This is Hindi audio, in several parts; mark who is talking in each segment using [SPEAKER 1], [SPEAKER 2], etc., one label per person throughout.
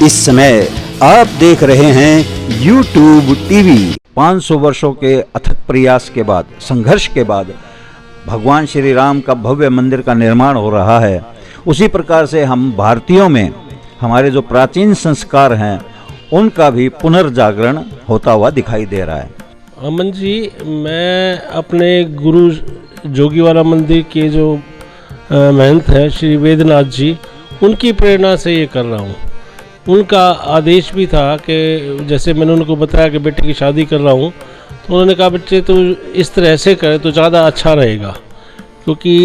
[SPEAKER 1] इस समय आप देख रहे हैं YouTube टीवी। 500 वर्षों के अथक प्रयास के बाद, संघर्ष के बाद भगवान श्री राम का भव्य मंदिर का निर्माण हो रहा है। उसी प्रकार से हम भारतीयों में हमारे जो प्राचीन संस्कार हैं उनका भी पुनर्जागरण होता हुआ दिखाई दे रहा है।
[SPEAKER 2] अमन जी, मैं अपने गुरु जोगीवाला मंदिर के जो महंत हैं श्री वेदनाथ जी, उनकी प्रेरणा से ये कर रहा हूँ। उनका आदेश भी था कि जैसे मैंने उनको बताया कि बेटे की शादी कर रहा हूँ, तो उन्होंने कहा बच्चे तो इस तरह से करे तो ज़्यादा अच्छा रहेगा, क्योंकि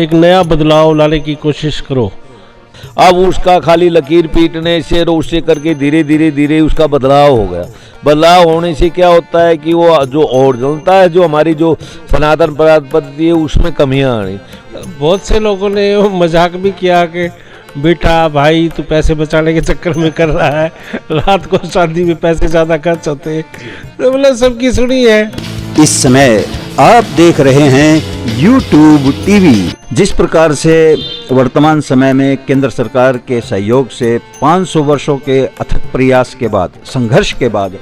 [SPEAKER 2] एक नया बदलाव लाने की कोशिश करो।
[SPEAKER 3] अब उसका खाली लकीर पीटने से रोसे करके धीरे धीरे उसका बदलाव हो गया। बदलाव होने से क्या होता है कि वो जो ओरिजिनलता है, जो हमारी जो सनातन पद्धति है, उसमें कमियां आनी।
[SPEAKER 2] बहुत से लोगों ने मजाक भी किया कि बेटा भाई तू पैसे बचाने के चक्कर में कर रहा है, रात को शादी में पैसे ज़्यादा खर्च होते हैं, तो मतलब सबकी सुनी है।
[SPEAKER 1] इस समय आप देख रहे हैं YouTube टीवी। जिस प्रकार से वर्तमान समय में केंद्र सरकार के सहयोग से 500 वर्षों के अथक प्रयास के बाद, संघर्ष के बाद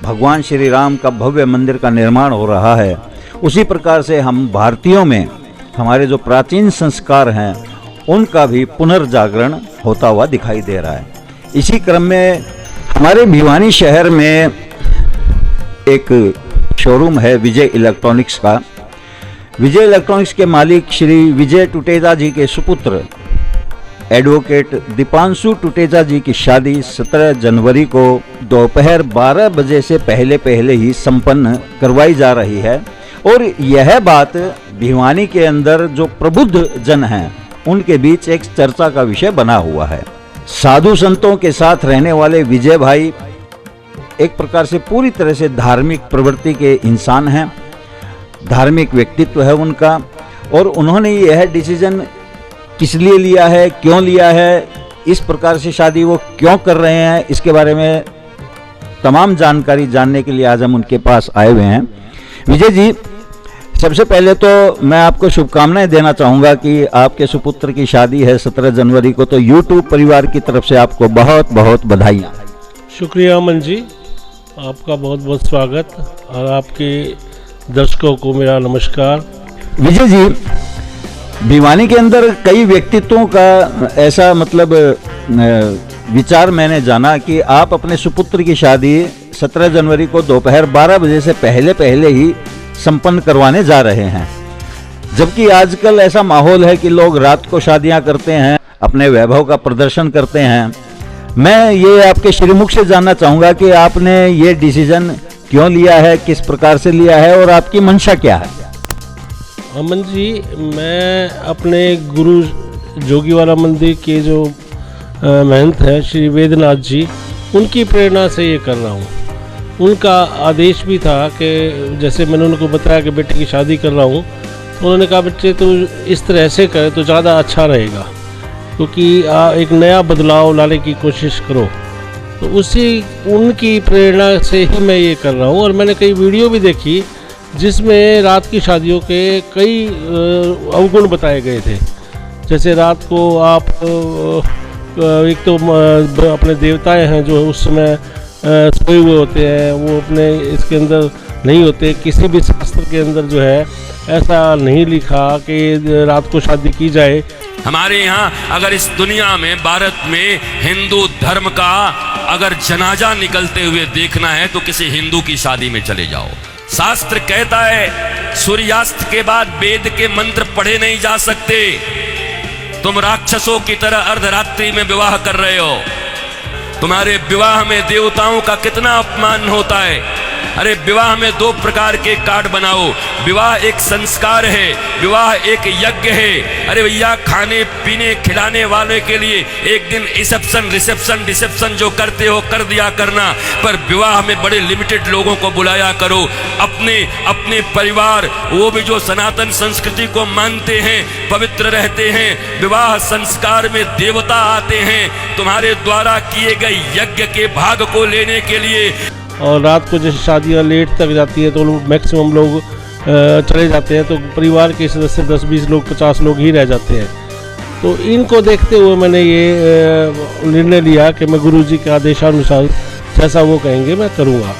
[SPEAKER 1] भगवान श्री राम का भव्य मंदिर का निर्माण हो रहा है, उसी प्रकार से हम भारतीयों में हमारे जो प्राचीन संस्कार हैं उनका भी पुनर्जागरण होता हुआ दिखाई दे रहा है। इसी क्रम में हमारे भिवानी शहर में एक शोरूम है विजय इलेक्ट्रॉनिक्स का। विजय इलेक्ट्रॉनिक्स के मालिक श्री विजय टुटेजा जी के सुपुत्र एडवोकेट दीपांशु टुटेजा जी की शादी 17 जनवरी को दोपहर 12 बजे से पहले ही संपन्न करवाई जा रही है। और यह बात भिवानी के अंदर जो प्रबुद्ध जन हैं उनके बीच एक चर्चा का विषय बना हुआ है। साधु संतों के साथ रहने वाले विजय भाई एक प्रकार से पूरी तरह से धार्मिक प्रवृत्ति के इंसान हैं, धार्मिक व्यक्तित्व है उनका, और उन्होंने यह डिसीजन किस लिए लिया है, क्यों लिया है, इस प्रकार से शादी वो क्यों कर रहे हैं, इसके बारे में तमाम जानकारी जानने के लिए आज हम उनके पास आए हुए हैं। विजय जी, सबसे पहले तो मैं आपको शुभकामनाएं देना चाहूँगा कि आपके सुपुत्र की शादी है 17 जनवरी को, तो YouTube परिवार की तरफ से आपको बहुत बहुत बधाइयाँ।
[SPEAKER 2] शुक्रिया अमन जी, आपका बहुत बहुत स्वागत, और आपके दर्शकों को मेरा नमस्कार।
[SPEAKER 1] विजय जी, भिवानी के अंदर कई व्यक्तित्वों का ऐसा मतलब विचार मैंने जाना कि आप अपने सुपुत्र की शादी 17 जनवरी को दोपहर 12 बजे से पहले ही संपन्न करवाने जा रहे हैं, जबकि आजकल ऐसा माहौल है कि लोग रात को शादियां करते हैं, अपने वैभव का प्रदर्शन करते हैं। मैं ये आपके श्रीमुख से जानना चाहूँगा कि आपने ये डिसीजन क्यों लिया है, किस प्रकार से लिया है और आपकी मंशा क्या है।
[SPEAKER 2] अमन जी, मैं अपने गुरु जोगीवाला मंदिर के जो महंत हैं श्री वेदनाथ जी, उनकी प्रेरणा से ये कर रहा हूँ। उनका आदेश भी था कि जैसे मैंने उनको बताया कि बेटे की शादी कर रहा हूँ, तो उन्होंने कहा बच्चे तो इस तरह से करे तो ज़्यादा अच्छा रहेगा, क्योंकि एक नया बदलाव लाने की कोशिश करो। तो उनकी प्रेरणा से ही मैं ये कर रहा हूँ। और मैंने कई वीडियो भी देखी जिसमें रात की शादियों के कई अवगुण बताए गए थे। जैसे रात को आप एक तो अपने देवताएं हैं जो उस समय सोए हुए होते हैं, वो अपने इसके अंदर नहीं होते। किसी भी शास्त्र के अंदर जो है ऐसा नहीं लिखा कि रात को शादी की जाए।
[SPEAKER 4] हमारे यहाँ अगर इस दुनिया में, भारत में हिंदू धर्म का अगर जनाजा निकलते हुए देखना है तो किसी हिंदू की शादी में चले जाओ। शास्त्र कहता है सूर्यास्त के बाद वेद के मंत्र पढ़े नहीं जा सकते। तुम राक्षसों की तरह अर्धरात्रि में विवाह कर रहे हो। तुम्हारे विवाह में देवताओं का कितना अपमान होता है। अरे विवाह में 2 प्रकार के कार्ड बनाओ। विवाह एक संस्कार है, विवाह एक यज्ञ है। अरे भैया, खाने पीने खिलाने वाले के लिए एक दिन रिसेप्शन जो करते हो कर दिया करना, पर विवाह में बड़े लिमिटेड लोगों को बुलाया करो। अपने परिवार, वो भी जो सनातन संस्कृति को मानते हैं, पवित्र रहते हैं। विवाह संस्कार में देवता आते हैं तुम्हारे द्वारा किए गए यज्ञ के भाग को लेने के लिए।
[SPEAKER 2] और रात को जैसे शादियाँ लेट तक जाती है तो मैक्सिमम लोग चले जाते हैं, तो परिवार के सदस्य 10-20 लोग, 50 लोग ही रह जाते हैं। तो इनको देखते हुए मैंने ये निर्णय लिया कि मैं गुरुजी के आदेशानुसार जैसा वो कहेंगे मैं करूँगा।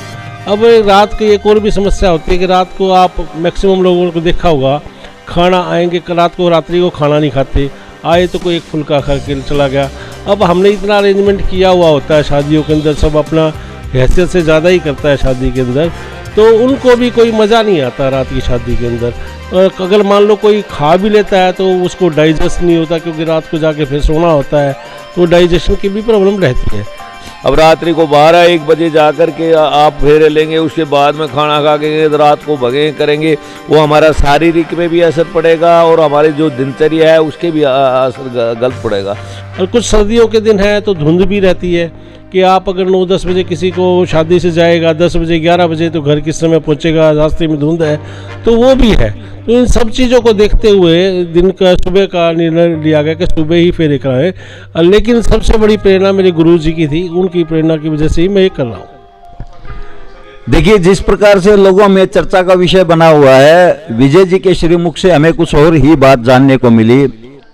[SPEAKER 2] अब रात की एक और भी समस्या होती है कि रात को आप मैक्सिमम लोगों को देखा होगा, खाना आएंगे रात को, रात्रि को खाना नहीं खाते, आए तो कोई एक फुल्का खा के चला गया। अब हमने इतना अरेंजमेंट किया हुआ होता है शादियों के अंदर, सब अपना हैसियत से ज़्यादा ही करता है शादी के अंदर, तो उनको भी कोई मज़ा नहीं आता रात की शादी के अंदर। अगर मान लो कोई खा भी लेता है तो उसको डाइजेस्ट नहीं होता, क्योंकि रात को जाके फिर सोना होता है, तो डाइजेशन की भी प्रॉब्लम रहती है।
[SPEAKER 3] अब रात्रि को 12-1 बजे जा कर के आप फेरे लेंगे, उसके बाद में खाना खा के रात को भगे करेंगे, वो हमारा शारीरिक में भी असर पड़ेगा और हमारी जो दिनचर्या है उसके भी असर गलत पड़ेगा।
[SPEAKER 2] और कुछ सर्दियों के दिन है तो धुंध भी रहती है कि आप अगर 9-10 बजे किसी को शादी से जाएगा, 10 बजे 11 बजे तो घर किस समय पहुंचेगा, रास्ते में धुंध है, तो वो भी है। तो इन सब चीज़ों को देखते हुए दिन का सुबह का निर्णय लिया गया कि सुबह ही फेरे कराएं। लेकिन सबसे बड़ी प्रेरणा मेरे गुरुजी की थी, उनकी प्रेरणा की वजह से ही मैं ये कर रहा हूँ।
[SPEAKER 1] देखिए, जिस प्रकार से लोगों में चर्चा का विषय बना हुआ है, विजय जी के श्रीमुख से हमें कुछ और ही बात जानने को मिली।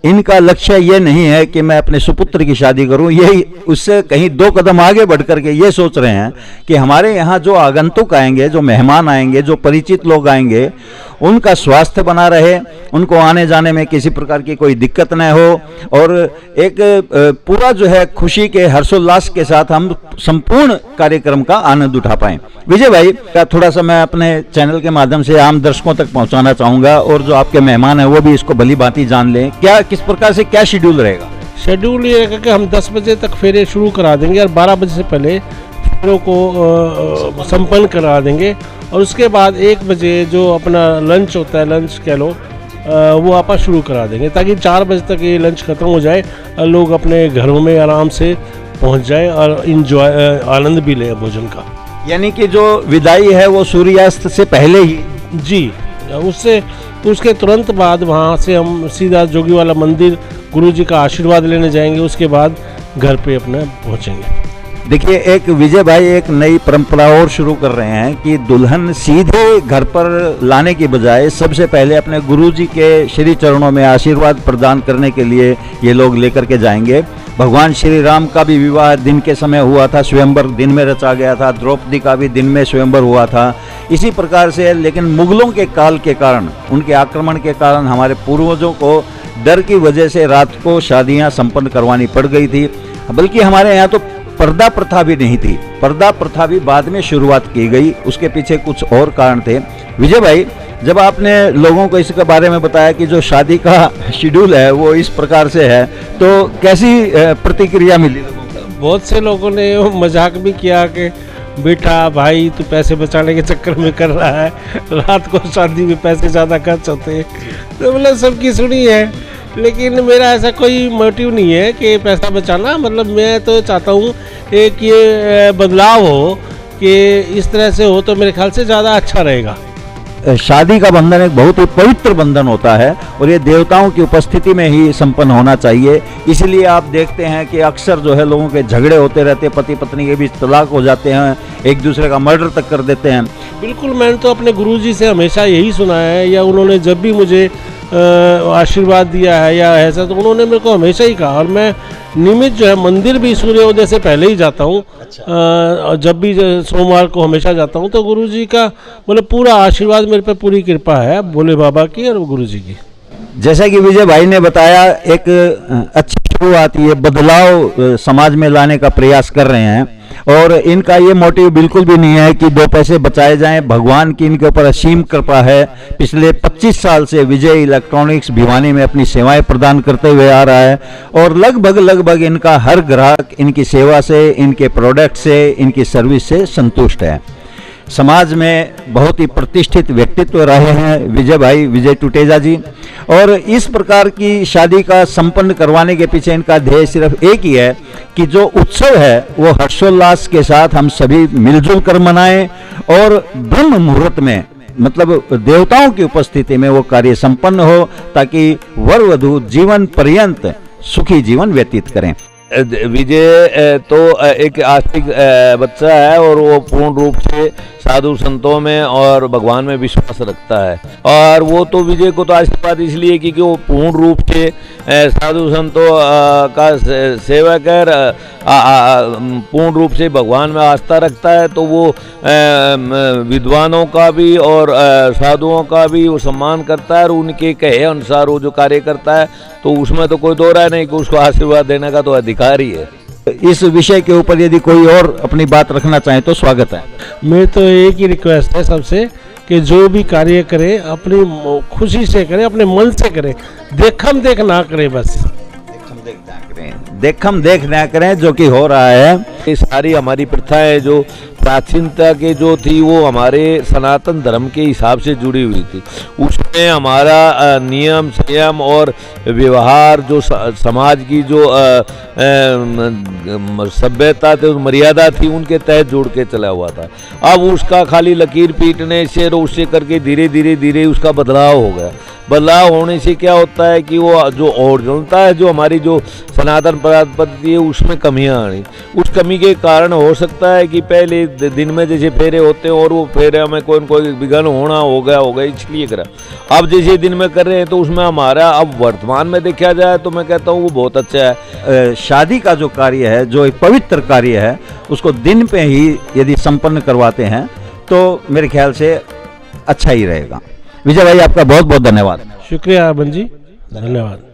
[SPEAKER 1] इनका लक्ष्य ये नहीं है कि मैं अपने सुपुत्र की शादी करूं, यही उससे कहीं 2 कदम आगे बढ़ करके ये सोच रहे हैं कि हमारे यहाँ जो आगंतुक आएंगे, जो मेहमान आएंगे, जो परिचित लोग आएंगे, उनका स्वास्थ्य बना रहे, उनको आने जाने में किसी प्रकार की कोई दिक्कत न हो, और एक पूरा जो है खुशी के हर्षोल्लास के साथ हम संपूर्ण कार्यक्रम का आनंद उठा पाएं। विजय भाई का थोड़ा सा मैं अपने चैनल के माध्यम से आम दर्शकों तक पहुंचाना चाहूँगा, और जो आपके मेहमान हैं वो भी इसको भली भांति जान लें। किस प्रकार से क्या शेड्यूल रहेगा?
[SPEAKER 2] शेड्यूल ये है कि हम 10 बजे तक फेरे शुरू करा देंगे और 12 बजे से पहले फेरों को संपन्न करा देंगे, और उसके बाद 1 बजे जो अपना लंच होता है, लंच कह लो, वो आप शुरू करा देंगे, ताकि 4 बजे तक ये लंच खत्म हो जाए और लोग अपने घरों में आराम से पहुंच जाएं और इंजॉय आनंद भी लें भोजन का।
[SPEAKER 1] यानी कि जो विदाई है वो सूर्यास्त से पहले ही?
[SPEAKER 2] जी, उसके तुरंत बाद वहाँ से हम सीधा जोगीवाला मंदिर गुरुजी का आशीर्वाद लेने जाएंगे, उसके बाद घर पे अपने पहुँचेंगे।
[SPEAKER 1] देखिए, एक विजय भाई एक नई परंपरा और शुरू कर रहे हैं कि दुल्हन सीधे घर पर लाने की बजाय सबसे पहले अपने गुरुजी के श्री चरणों में आशीर्वाद प्रदान करने के लिए ये लोग लेकर के जाएंगे। भगवान श्री राम का भी विवाह दिन के समय हुआ था, स्वयंवर दिन में रचा गया था, द्रौपदी का भी दिन में स्वयंवर हुआ था। इसी प्रकार से, लेकिन मुगलों के काल के कारण, उनके आक्रमण के कारण हमारे पूर्वजों को डर की वजह से रात को शादियां संपन्न करवानी पड़ गई थी। बल्कि हमारे यहाँ तो पर्दा प्रथा भी नहीं थी, पर्दा प्रथा भी बाद में शुरुआत की गई, उसके पीछे कुछ और कारण थे। विजय भाई, जब आपने लोगों को इसके बारे में बताया कि जो शादी का शेड्यूल है वो इस प्रकार से है, तो कैसी प्रतिक्रिया मिली?
[SPEAKER 2] बहुत से लोगों ने मजाक भी किया कि बेटा भाई तू पैसे बचाने के चक्कर में कर रहा है, रात को शादी में पैसे ज़्यादा खर्च होते हैं, तो मतलब सबकी सुनी है। लेकिन मेरा ऐसा कोई मोटिव नहीं है कि पैसा बचाना, मतलब मैं तो चाहता हूँ एक ये बदलाव हो कि इस तरह से हो तो मेरे ख्याल से ज़्यादा अच्छा रहेगा।
[SPEAKER 1] शादी का बंधन एक बहुत ही पवित्र बंधन होता है और ये देवताओं की उपस्थिति में ही संपन्न होना चाहिए। इसलिए आप देखते हैं कि अक्सर जो है लोगों के झगड़े होते रहते हैं, पति पत्नी के बीच तलाक हो जाते हैं, एक दूसरे का मर्डर तक कर देते हैं।
[SPEAKER 2] बिल्कुल, मैंने तो अपने गुरुजी से हमेशा यही सुना है, या उन्होंने जब भी मुझे आशीर्वाद दिया है या ऐसा, तो उन्होंने मेरे को हमेशा ही कहा, और मैं नियमित जो है मंदिर भी सूर्योदय से पहले ही जाता हूँ। अच्छा। जब भी सोमवार को हमेशा जाता हूँ, तो गुरुजी का मतलब पूरा आशीर्वाद मेरे पे, पूरी कृपा है भोले बाबा की और गुरुजी की।
[SPEAKER 1] जैसा कि विजय भाई ने बताया, एक अच्छी शुरुआत, ये बदलाव समाज में लाने का प्रयास कर रहे हैं, और इनका ये मोटिव बिल्कुल भी नहीं है कि 2 पैसे बचाए जाएं। भगवान की इनके ऊपर असीम कृपा है। पिछले 25 साल से विजय इलेक्ट्रॉनिक्स भिवानी में अपनी सेवाएं प्रदान करते हुए आ रहा है, और लगभग इनका हर ग्राहक इनकी सेवा से, इनके प्रोडक्ट से, इनकी सर्विस से संतुष्ट है। समाज में बहुत ही प्रतिष्ठित व्यक्तित्व रहे हैं विजय भाई, विजय टुटेजा जी, और इस प्रकार की शादी का संपन्न करवाने के पीछे इनका ध्येय सिर्फ एक ही है कि जो उत्सव है वो हर्षोल्लास के साथ हम सभी मिलजुल कर मनाएं, और ब्रह्म मुहूर्त में, मतलब देवताओं की उपस्थिति में वो कार्य संपन्न हो, ताकि वर वधू जीवन पर्यंत सुखी जीवन व्यतीत करें।
[SPEAKER 3] विजय तो एक आस्तिक बच्चा है और वो पूर्ण रूप से साधु संतों में और भगवान में विश्वास रखता है। और वो तो विजय को तो आशीर्वाद इसलिए क्योंकि वो पूर्ण रूप से साधु संतों का सेवक है, पूर्ण रूप से भगवान में आस्था रखता है, तो वो विद्वानों का भी और साधुओं का भी वो सम्मान करता है और उनके कहे अनुसार वो जो कार्य करता है, तो उसमें तो कोई दो राय नहीं कि उसको आशीर्वाद देने का तो अधिकार ही है।
[SPEAKER 1] इस विषय के ऊपर यदि कोई और अपनी बात रखना चाहे तो स्वागत है।
[SPEAKER 2] मेरी तो एक ही रिक्वेस्ट है सबसे कि जो भी कार्य करे अपनी खुशी से करे, अपने मन से करे, देखम देख ना करे, बस
[SPEAKER 1] देखम देख ना करें जो कि हो रहा है।
[SPEAKER 3] ये सारी हमारी प्रथाएं जो प्राचीनता के जो थी वो हमारे सनातन धर्म के हिसाब से जुड़ी हुई थी। उसमें हमारा नियम संयम और व्यवहार जो समाज की जो सभ्यता थी, मर्यादा थी, उनके तहत जुड़ के चला हुआ था। अब उसका खाली लकीर पीटने से और उससे करके धीरे धीरे धीरे उसका बदलाव हो गया। बदलाव होने से क्या होता है कि वो जो ओरिजिनलता है, जो हमारी जो सनातन पद्धति है, उसमें कमियां आनी। उस कमी के कारण हो सकता है कि पहले दिन में जैसे फेरे होते हैं और वो फेरे में कोई न कोई विघ्न हो गया इसलिए करा। अब जैसे दिन में कर रहे हैं तो उसमें हमारा अब वर्तमान में देखा जाए तो मैं कहता हूँ वो बहुत अच्छा है।
[SPEAKER 1] शादी का जो कार्य है, जो एक पवित्र कार्य है, उसको दिन पे ही यदि संपन्न करवाते हैं तो मेरे ख्याल से अच्छा ही रहेगा। विजय भाई, आपका बहुत बहुत धन्यवाद।
[SPEAKER 2] शुक्रिया अमन जी, धन्यवाद।